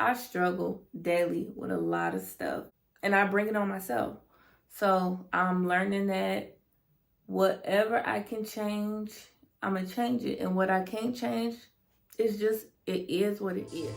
I struggle daily with a lot of stuff, and I bring it on myself. So I'm learning that whatever I can change, I'm gonna change it. And what I can't change, it's just, it is what it is.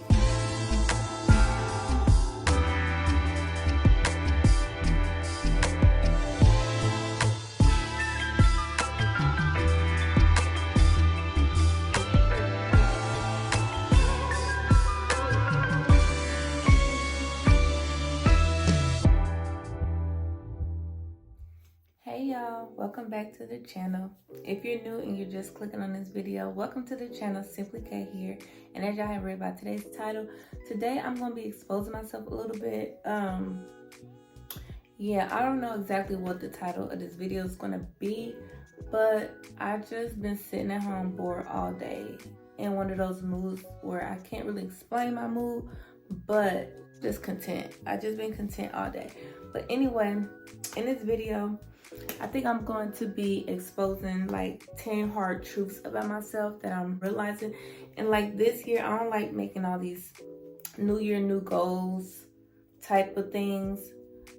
Hey y'all, welcome back to the channel. If you're new and you're just clicking on this video, welcome to the channel. Simply K here. And as y'all have read by today's title, today I'm going to be exposing myself a little bit. Yeah, I don't know exactly what the title of this video is going to be, but I've just been sitting at home bored all day in one of those moods where I can't really explain my mood, but just content. I just been content all day. But anyway, in this video, I think I'm going to be exposing like 10 hard truths about myself that I'm realizing. And like this year, I don't like making all these new year, new goals type of things.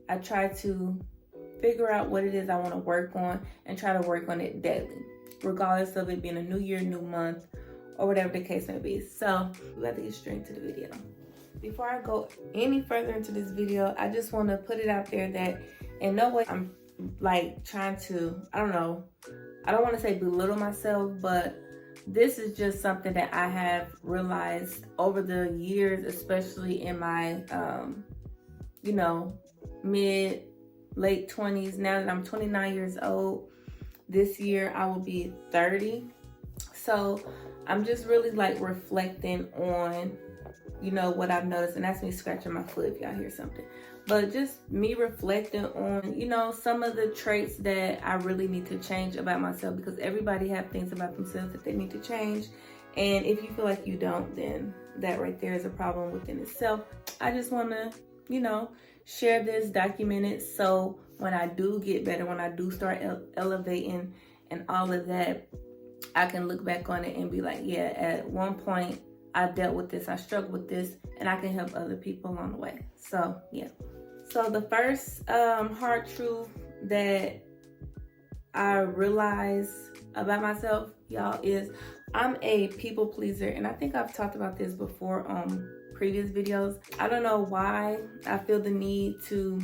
I try to figure out what it is I want to work on and try to work on it daily, regardless of it being a new year, new month, or whatever the case may be. So we have to get straight to the video. Before I go any further into this video, I just want to put it out there that in no way I'm like trying to, I don't want to say belittle myself, but this is just something that I have realized over the years, especially in my mid late 20s. Now that I'm 29 years old, this year I will be 30. So I'm just really like reflecting on what I've noticed, and that's me scratching my foot if y'all hear something. But just me reflecting on, some of the traits that I really need to change about myself, because everybody have things about themselves that they need to change. And if you feel like you don't, then that right there is a problem within itself. I just want to, share this, document it, so when I do get better, when I do start elevating and all of that, I can look back on it and be like, yeah, at one point I dealt with this, I struggled with this, and I can help other people along the way. So yeah. So the first hard truth that I realize about myself, y'all, is I'm a people pleaser. And I think I've talked about this before on previous videos. I don't know why I feel the need to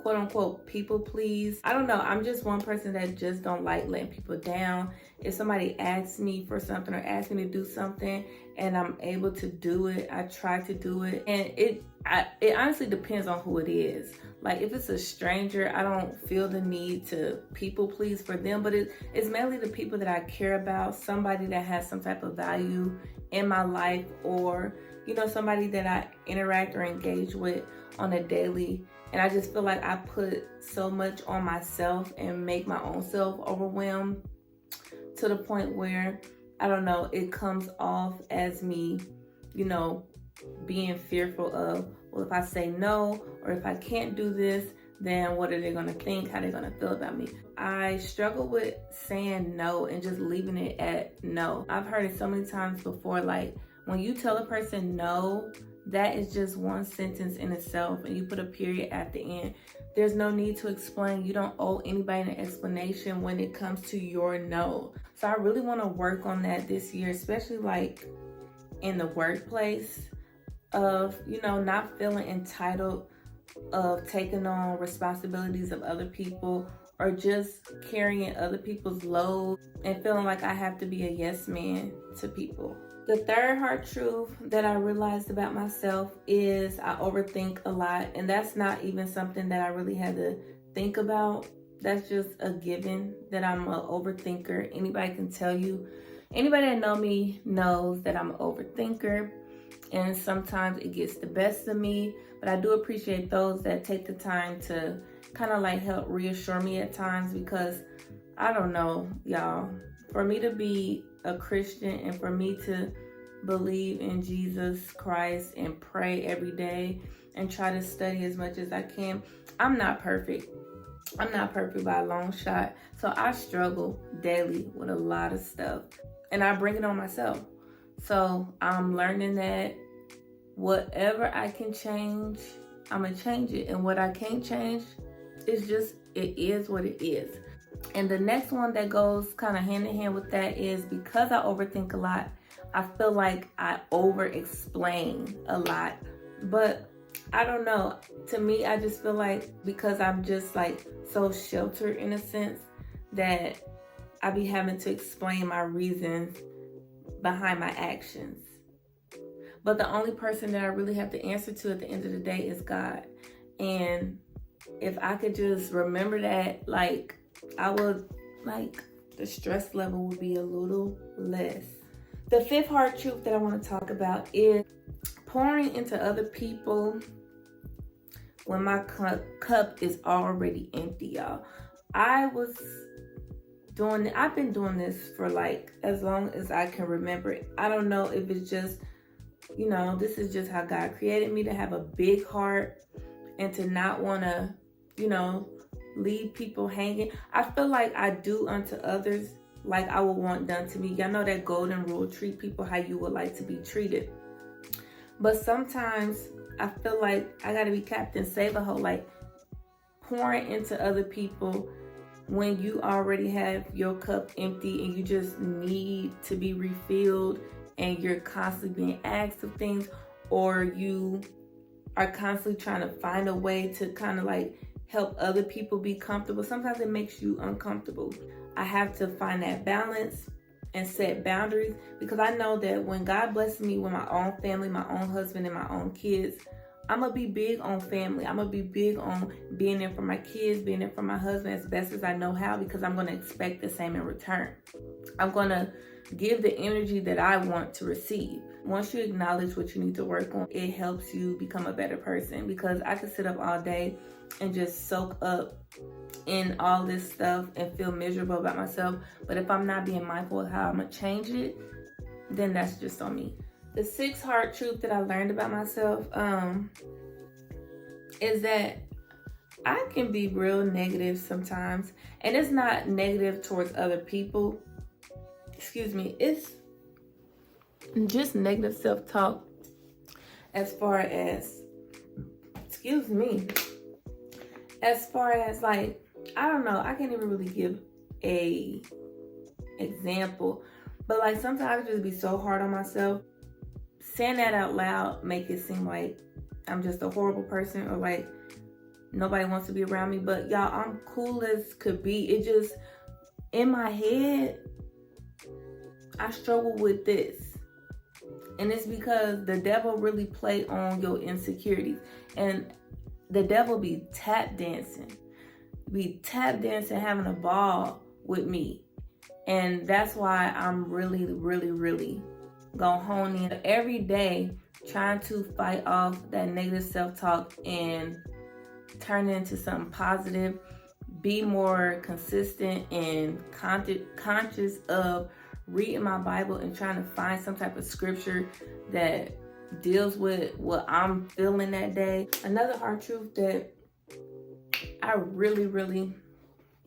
quote unquote people please. I don't know. I'm just one person that just don't like letting people down. If somebody asks me for something or asks me to do something and I'm able to do it, I try to do it. And it honestly depends on who it is. Like if it's a stranger, I don't feel the need to people please for them, but it's mainly the people that I care about, somebody that has some type of value in my life, or somebody that I interact or engage with on a daily. And I just feel like I put so much on myself and make my own self overwhelmed to the point where, I don't know, it comes off as me, being fearful of, well, if I say no, or if I can't do this, then what are they going to think? How are they going to feel about me? I struggle with saying no and just leaving it at no. I've heard it so many times before, like when you tell a person no, that is just one sentence in itself, and you put a period at the end. There's no need to explain. You don't owe anybody an explanation when it comes to your no. So I really want to work on that this year, especially like in the workplace, of, not feeling entitled of taking on responsibilities of other people, or just carrying other people's load and feeling like I have to be a yes man to people. The third hard truth that I realized about myself is I overthink a lot. And that's not even something that I really had to think about. That's just a given that I'm an overthinker. Anybody can tell you. Anybody that know me knows that I'm an overthinker. And sometimes it gets the best of me. But I do appreciate those that take the time to kind of like help reassure me at times, because I don't know, y'all. For me to be a Christian and for me to believe in Jesus Christ and pray every day and try to study as much as I can, I'm not perfect. I'm not perfect by a long shot. So I struggle daily with a lot of stuff, and I bring it on myself. So I'm learning that whatever I can change, I'm gonna change it. And what I can't change, it's just, it is what it is. And the next one that goes kind of hand in hand with that is, because I overthink a lot, I feel like I over explain a lot. But I don't know. To me, I just feel like because I'm just like so sheltered in a sense, that I be having to explain my reasons behind my actions. But the only person that I really have to answer to at the end of the day is God. And if I could just remember that, like, I would, like, the stress level would be a little less. The fifth hard truth that I want to talk about is pouring into other people when my cup is already empty, y'all. I've been doing this for like as long as I can remember. I don't know if it's just, this is just how God created me, to have a big heart and to not want to, leave people hanging. I feel like I do unto others like I would want done to me. Y'all know that golden rule, treat people how you would like to be treated. But sometimes I feel like I gotta be Captain Save-A-Ho, like pouring into other people when you already have your cup empty and you just need to be refilled, and you're constantly being asked of things, or you are constantly trying to find a way to kind of like help other people be comfortable. Sometimes it makes you uncomfortable. I have to find that balance and set boundaries, because I know that when God blesses me with my own family, my own husband, and my own kids, I'm going to be big on family. I'm going to be big on being there for my kids, being there for my husband as best as I know how, because I'm going to expect the same in return. I'm going to give the energy that I want to receive. Once you acknowledge what you need to work on, it helps you become a better person, because I could sit up all day and just soak up in all this stuff and feel miserable about myself. But if I'm not being mindful of how I'm going to change it, then that's just on me. The sixth hard truth that I learned about myself is that I can be real negative sometimes. And it's not negative towards other people. It's just negative self-talk as far as, like, I don't know, I can't even really give a example, but like sometimes I just be so hard on myself. Saying that out loud make it seem like I'm just a horrible person, or like nobody wants to be around me. But y'all, I'm cool as could be. It just, in my head, I struggle with this. And it's because the devil really play on your insecurities. And the devil be tap dancing, having a ball with me. And that's why I'm really, really, really gonna hone in every day, trying to fight off that negative self-talk and turn it into something positive. Be more consistent and conscious of reading my Bible and trying to find some type of scripture that deals with what I'm feeling that day. Another hard truth that I really, really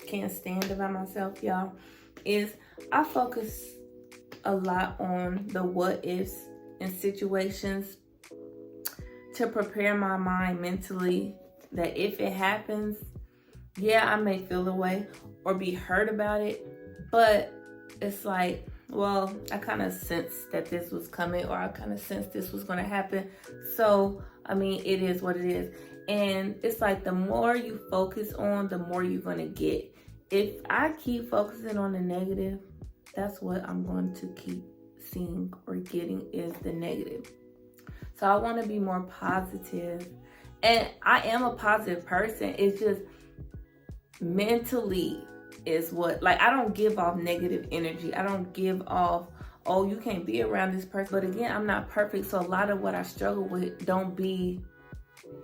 can't stand about myself, y'all, is I focus a lot on the what ifs in situations to prepare my mind mentally that if it happens, yeah, I may feel a way or be hurt about it, but it's like, well, I kind of sensed that this was coming, or I kind of sensed this was going to happen. So, I mean, it is what it is. And it's like the more you focus on, the more you're going to get. If I keep focusing on the negative, that's what I'm going to keep seeing or getting, is the negative. So I want to be more positive. And I am a positive person. It's just mentally is what, like, I don't give off negative energy. I don't give off, oh, you can't be around this person. But again, I'm not perfect. So a lot of what I struggle with don't be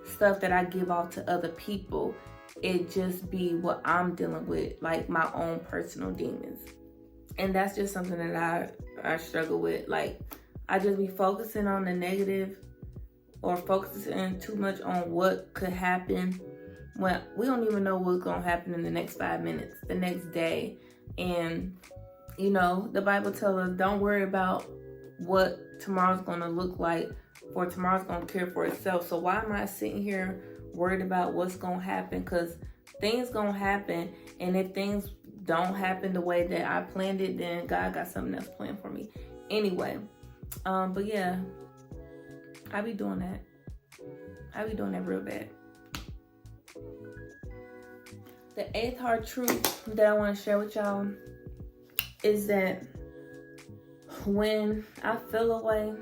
stuff that I give off to other people. It just be what I'm dealing with, like my own personal demons. And that's just something that I struggle with. Like, I just be focusing on the negative, or focusing too much on what could happen when we don't even know what's going to happen in the next 5 minutes, the next day. And, the Bible tells us, don't worry about what tomorrow's going to look like, for tomorrow's gonna care for itself. So why am I sitting here worried about what's gonna happen? Because things gonna happen, and if things don't happen the way that I planned it, then God got something else planned for me anyway. But yeah, I be doing that. I be doing that real bad. The 8th hard truth that I want to share with y'all is that when I feel away,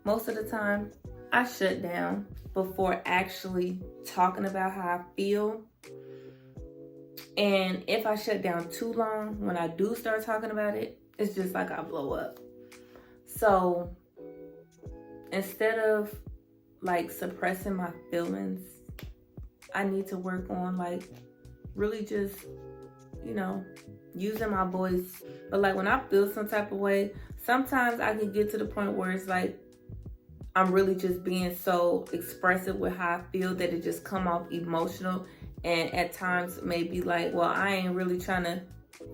most of the time I shut down before actually talking about how I feel. And if I shut down too long, when I do start talking about it, it's just like I blow up. So instead of like suppressing my feelings, I need to work on like really just, you know, using my voice. But like when I feel some type of way, sometimes I can get to the point where it's like I'm really just being so expressive with how I feel that it just come off emotional. And at times maybe like, well, I ain't really trying to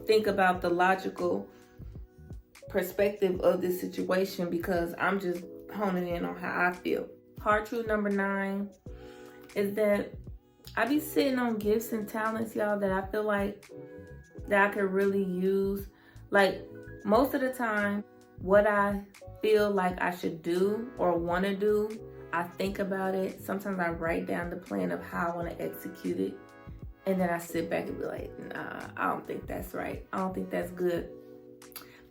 think about the logical perspective of this situation because I'm just honing in on how I feel. Hard truth number 9 is that I be sitting on gifts and talents, y'all, that I feel like that I could really use. Like most of the time, what I feel like I should do or want to do, I think about it. Sometimes I write down the plan of how I want to execute it. And then I sit back and be like, nah, I don't think that's right. I don't think that's good.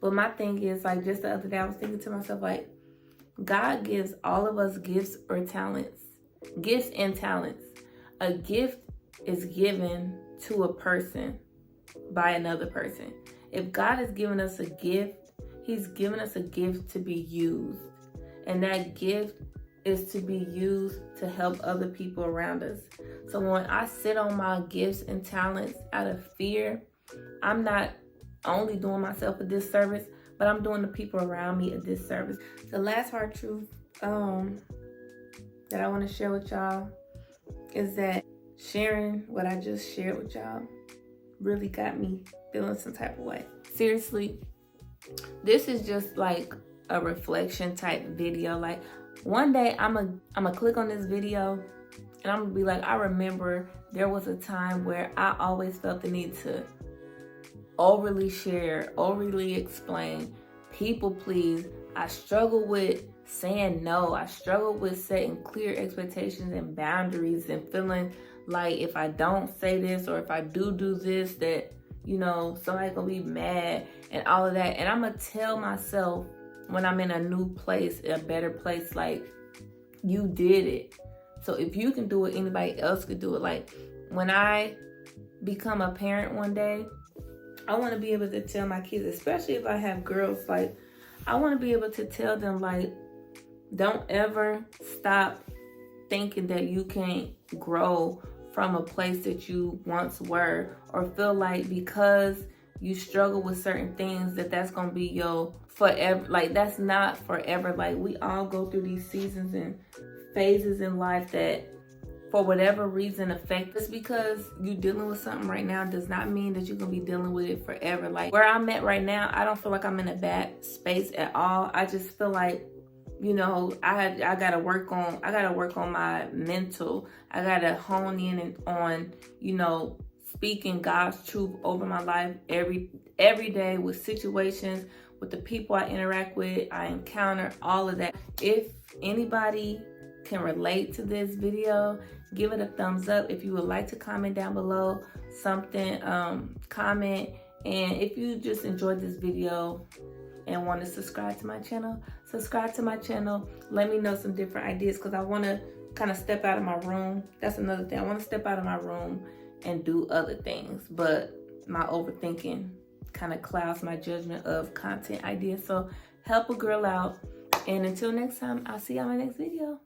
But my thing is, like, just the other day, I was thinking to myself, like, God gives all of us gifts or talents. Gifts and talents. A gift is given to a person by another person. If God has given us a gift, He's given us a gift to be used. And that gift is to be used to help other people around us. So when I sit on my gifts and talents out of fear, I'm not only doing myself a disservice, but I'm doing the people around me a disservice. The last hard truth that I want to share with y'all is that sharing what I just shared with y'all really got me feeling some type of way. Seriously, this is just like a reflection type video. Like one day I'm a click on this video and I'm gonna be like, I remember there was a time where I always felt the need to overly share, overly explain, people please. I struggle with saying no. I struggle with setting clear expectations and boundaries and feeling like if I don't say this or if I do this, that, you know, somebody's gonna be mad and all of that. And I'm gonna tell myself when I'm in a new place, a better place, like, you did it. So if you can do it, anybody else could do it. Like when I become a parent one day, I want to be able to tell my kids, especially if I have girls, like I want to be able to tell them, like, don't ever stop thinking that you can't grow from a place that you once were, or feel like because you struggle with certain things that's gonna be your forever. Like that's not forever. Like we all go through these seasons and phases in life that for whatever reason affect us. Because you dealing with something right now does not mean that you're gonna be dealing with it forever. Like where I'm at right now, I don't feel like I'm in a bad space at all. I just feel like, you know, I gotta work on my mental. I gotta hone in on, you know, speaking God's truth over my life every day with situations, with the people I interact with, I encounter, all of that. If anybody can relate to this video, give it a thumbs up. If you would like to comment down below something, comment. And if you just enjoyed this video and want to subscribe to my channel, subscribe to my channel. Let me know some different ideas, because I want to kind of step out of my room. That's another thing. I want to step out of my room and do other things, but my overthinking kind of clouds my judgment of content ideas. So help a girl out. And until next time, I'll see you on my next video.